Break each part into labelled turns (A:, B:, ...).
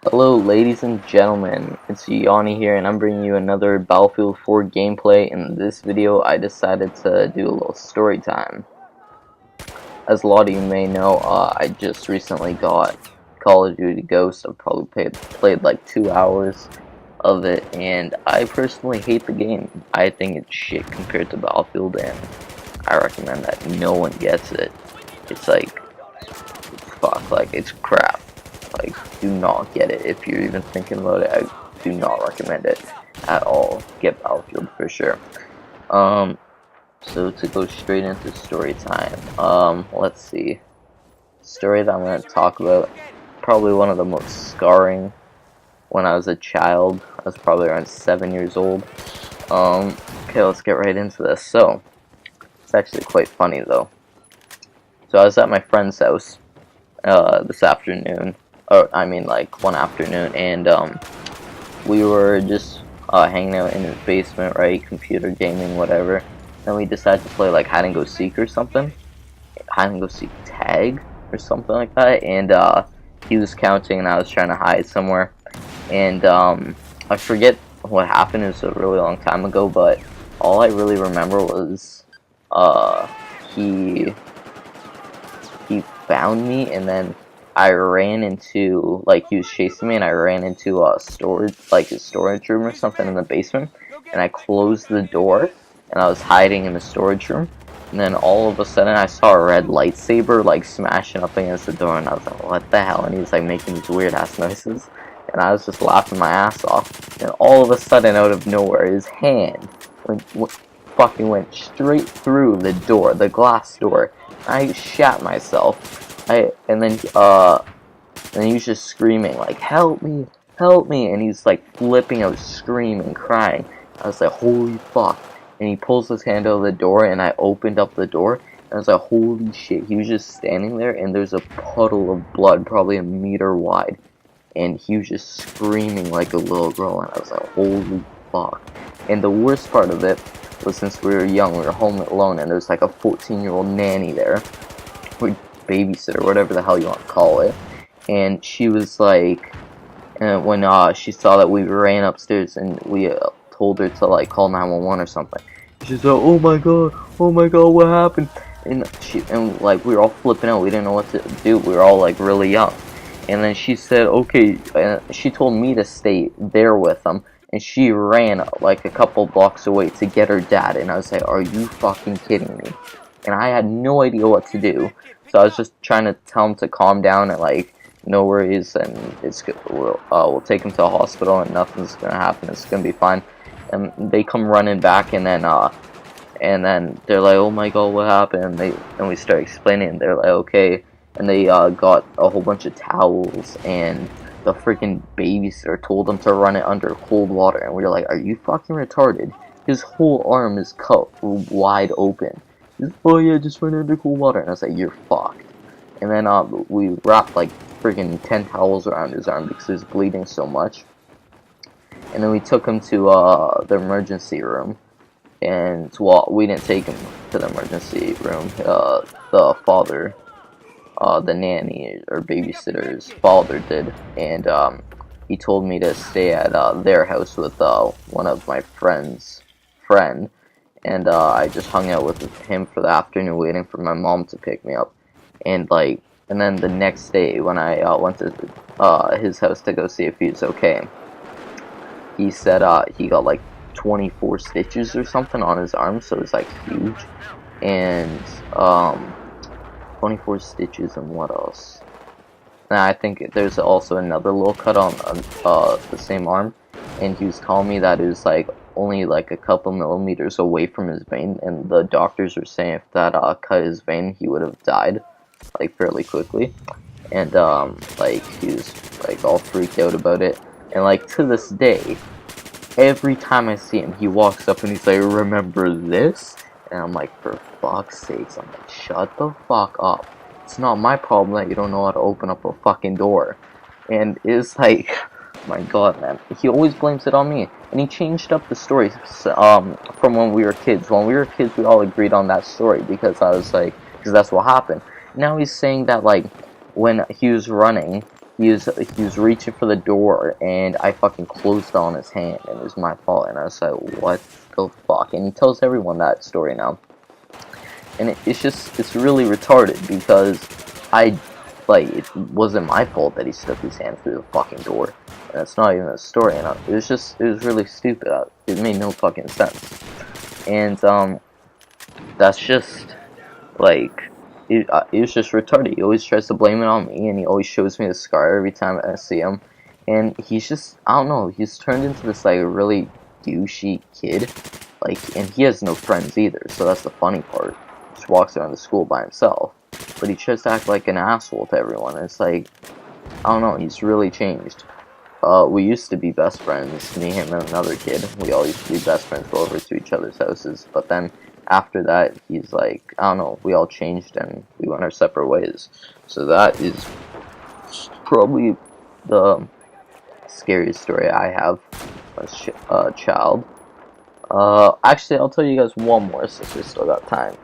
A: Hello ladies and gentlemen, it's Yanni here and I'm bringing you another Battlefield 4 gameplay. In this video I decided to do a little story time. As a lot of you may know, I just recently got Call of Duty Ghost. I've probably played like 2 hours of it, and I personally hate the game. I think it's shit compared to Battlefield, and I recommend that no one gets it. It's like, fuck, like, it's crap. Like, do not get it. If you're even thinking about it, I do not recommend it at all. Get Battlefield for sure. So to go straight into story time, let's see. Story that I'm going to talk about, probably one of the most scarring when I was a child. I was probably around 7 years old. Okay, let's get right into this. So, it's actually quite funny though. So I was at my friend's house, this afternoon. I mean, like, one afternoon, and we were just hanging out in his basement, right? Computer gaming, whatever. Then we decided to play like hide and go seek or something, hide and go seek tag or something like that. And he was counting, and I was trying to hide somewhere. And I forget what happened. It was a really long time ago, but all I really remember was he found me, and then I ran into, like, he was chasing me, and I ran into a storage, like his storage room or something in the basement, and I closed the door, and I was hiding in the storage room, and then all of a sudden I saw a red lightsaber, like, smashing up against the door, and I was like, what the hell, and he was, like, making these weird ass noises, and I was just laughing my ass off, and all of a sudden, out of nowhere, his hand fucking went straight through the door, the glass door. I shat myself. And then he was just screaming like, help me, and he's like flipping out, screaming, crying. I was like, holy fuck. And he pulls his hand out of the door, and I opened up the door, and I was like, holy shit. He was just standing there, and there's a puddle of blood, probably a meter wide, and he was just screaming like a little girl, and I was like, holy fuck. And the worst part of it was, since we were young, we were home alone, and there's like a 14-year-old nanny there, or babysitter, whatever the hell you want to call it, and she was like, when she saw that we ran upstairs, and we told her to like call 911 or something, she's like, oh my god, what happened? And like, we were all flipping out, we didn't know what to do, we were all like really young, and then she said, okay, she told me to stay there with them, and she ran like a couple blocks away to get her dad, and I was like, are you fucking kidding me? And I had no idea what to do, so I was just trying to tell him to calm down and like, no worries, and we'll take him to a hospital, and nothing's gonna happen, it's gonna be fine. And they come running back, and then they're like, oh my god, what happened? And we start explaining, and they're like, okay, and they got a whole bunch of towels, and the freaking babysitter told them to run it under cold water, and we were like, are you fucking retarded? His whole arm is cut wide open. He's like, oh yeah, just run it under cold water, and I was like, you're fucked. And then we wrapped like freaking 10 towels around his arm because he was bleeding so much. And then we took him to the emergency room, and well, we didn't take him to the emergency room. The father, the nanny or babysitter's father did, and he told me to stay at their house with one of my friends' friend, and I just hung out with him for the afternoon, waiting for my mom to pick me up, and then the next day when I went to his house to go see if he was okay, he said he got like 24 stitches or something on his arm, so it was like huge, and 24 stitches, and what else? And I think there's also another little cut on the same arm, and he was telling me that it was like only like a couple millimeters away from his vein, and the doctors were saying if that cut his vein, he would have died like fairly quickly. And like, he was like all freaked out about it, and like to this day, every time I see him, he walks up and he's like, remember this? And I'm like, for fuck's sakes, I'm like, shut the fuck up. It's not my problem that you don't know how to open up a fucking door. And it's like, my god, man, he always blames it on me. And he changed up the story from when we were kids. When we were kids, we all agreed on that story because I was like, because that's what happened. Now he's saying that, like, when he was running, he was reaching for the door, and I fucking closed on his hand, and it was my fault. And I was like, what the fuck? And he tells everyone that story now, and it's really retarded because it wasn't my fault that he stuck his hand through the fucking door, and it's not even a story. And it was really stupid. It made no fucking sense, and that's just like. It was just retarded. He always tries to blame it on me, and he always shows me the scar every time I see him. And he's just, I don't know, he's turned into this, like, really douchey kid. Like, and he has no friends either, so that's the funny part. He just walks around the school by himself. But he tries to act like an asshole to everyone. And it's like, I don't know, he's really changed. We used to be best friends, me, him, and another kid. We all used to be best friends, go over to each other's houses. But then, after that, he's like, I don't know, we all changed and we went our separate ways. So that is probably the scariest story I have as a child. Actually, I'll tell you guys one more since we still got time.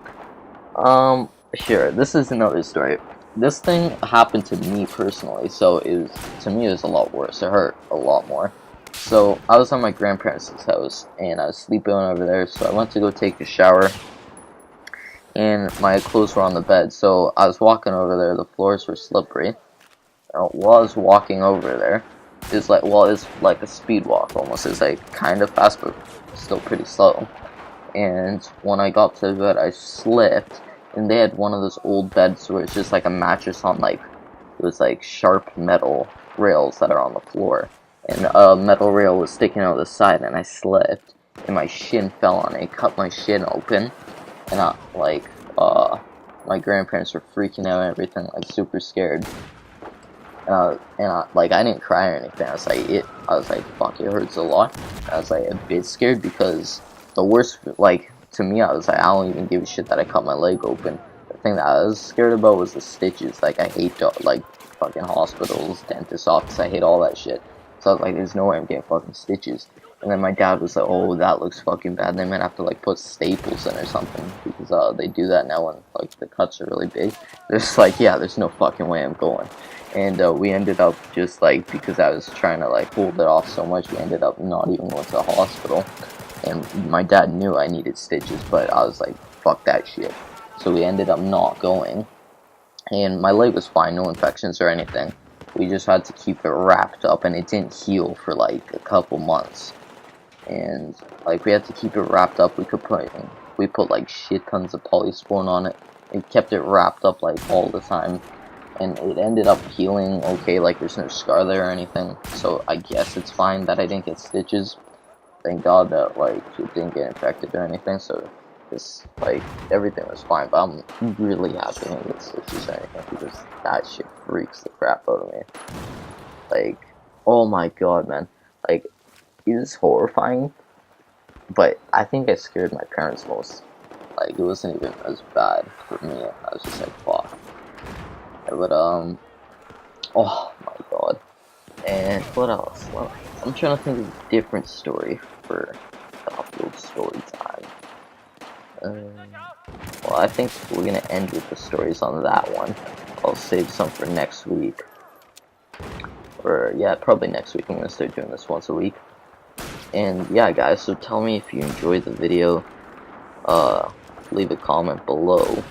A: Sure, this is another story. This thing happened to me personally, so to me it was a lot worse. It hurt a lot more. So, I was at my grandparents' house, and I was sleeping over there, so I went to go take a shower, and my clothes were on the bed, so I was walking over there, the floors were slippery. While I was walking over there, it's like a speed walk almost. It's like kind of fast, but still pretty slow. And when I got to the bed, I slipped, and they had one of those old beds where it's just like a mattress on, like, it was like sharp metal rails that are on the floor. And a metal rail was sticking out the side, and I slipped, and my shin fell on it, cut my shin open, and my grandparents were freaking out and everything, like, super scared. I didn't cry or anything. I was like, fuck, it hurts a lot. I was like a bit scared because the worst, like, to me, I was like, I don't even give a shit that I cut my leg open. The thing that I was scared about was the stitches. Like, I hate, like, fucking hospitals, dentist office, I hate all that shit. So I was like, there's no way I'm getting fucking stitches. And then my dad was like, oh, that looks fucking bad. They might have to, like, put staples in or something. Because, they do that now when, like, the cuts are really big. They're just like, yeah, there's no fucking way I'm going. And, we ended up just, like, because I was trying to, like, hold it off so much, we ended up not even going to the hospital. And my dad knew I needed stitches, but I was like, fuck that shit. So we ended up not going. And my leg was fine, no infections or anything. We just had to keep it wrapped up, and it didn't heal for, like, a couple months. And, like, we had to keep it wrapped up. We put like shit tons of polysporin on it. It kept it wrapped up, like, all the time. And it ended up healing okay, like, there's no scar there or anything. So I guess it's fine that I didn't get stitches. Thank God that, like, it didn't get infected or anything. So this, like, everything was fine. But I'm really happy I didn't get stitches or anything, because that shit freaks the crap out of me. Like, oh my god, man. Like, it is horrifying, but I think I scared my parents most. Like, it wasn't even as bad for me. I was just like, fuck. But, oh my god. And what else? Well, I'm trying to think of a different story for Battlefield story time. Well, I think we're gonna end with the stories on that one. I'll save some for next week. Or, yeah, probably next week. I'm gonna start doing this once a week. And, yeah, guys, so tell me if you enjoyed the video. Leave a comment below.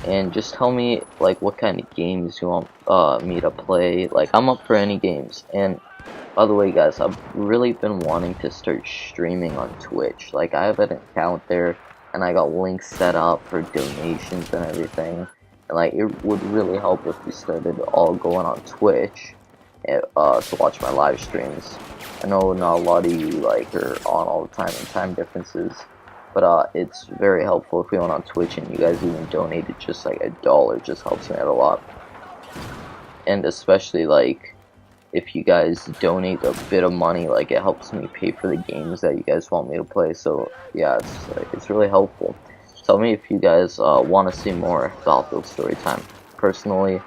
A: And just tell me, like, what kind of games you want me to play. Like, I'm up for any games. And, by the way, guys, I've really been wanting to start streaming on Twitch. Like, I have an account there, and I got links set up for donations and everything. And, like, it would really help if we started all going on Twitch to watch my live streams. I know not a lot of you, like, are on all the time and time differences. But it's very helpful if we went on Twitch and you guys even donated just like $1, just helps me out a lot. And especially, like, if you guys donate a bit of money, like, it helps me pay for the games that you guys want me to play. So yeah, it's really helpful. Tell me if you guys want to see more Battlefield story time. Personally,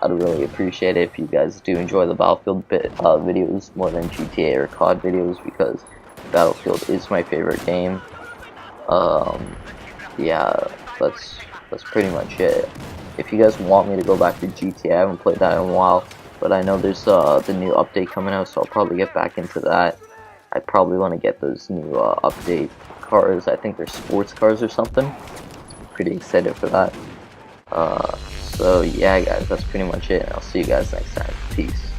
A: I'd really appreciate it if you guys do enjoy the Battlefield videos more than GTA or COD videos, because Battlefield is my favorite game. Yeah, that's pretty much it. If you guys want me to go back to GTA, I haven't played that in a while, but I know there's the new update coming out, so I'll probably get back into that. I probably want to get those new update cars. I think they're sports cars or something. Pretty excited for that. So yeah, guys, that's pretty much it. I'll see you guys next time. Peace.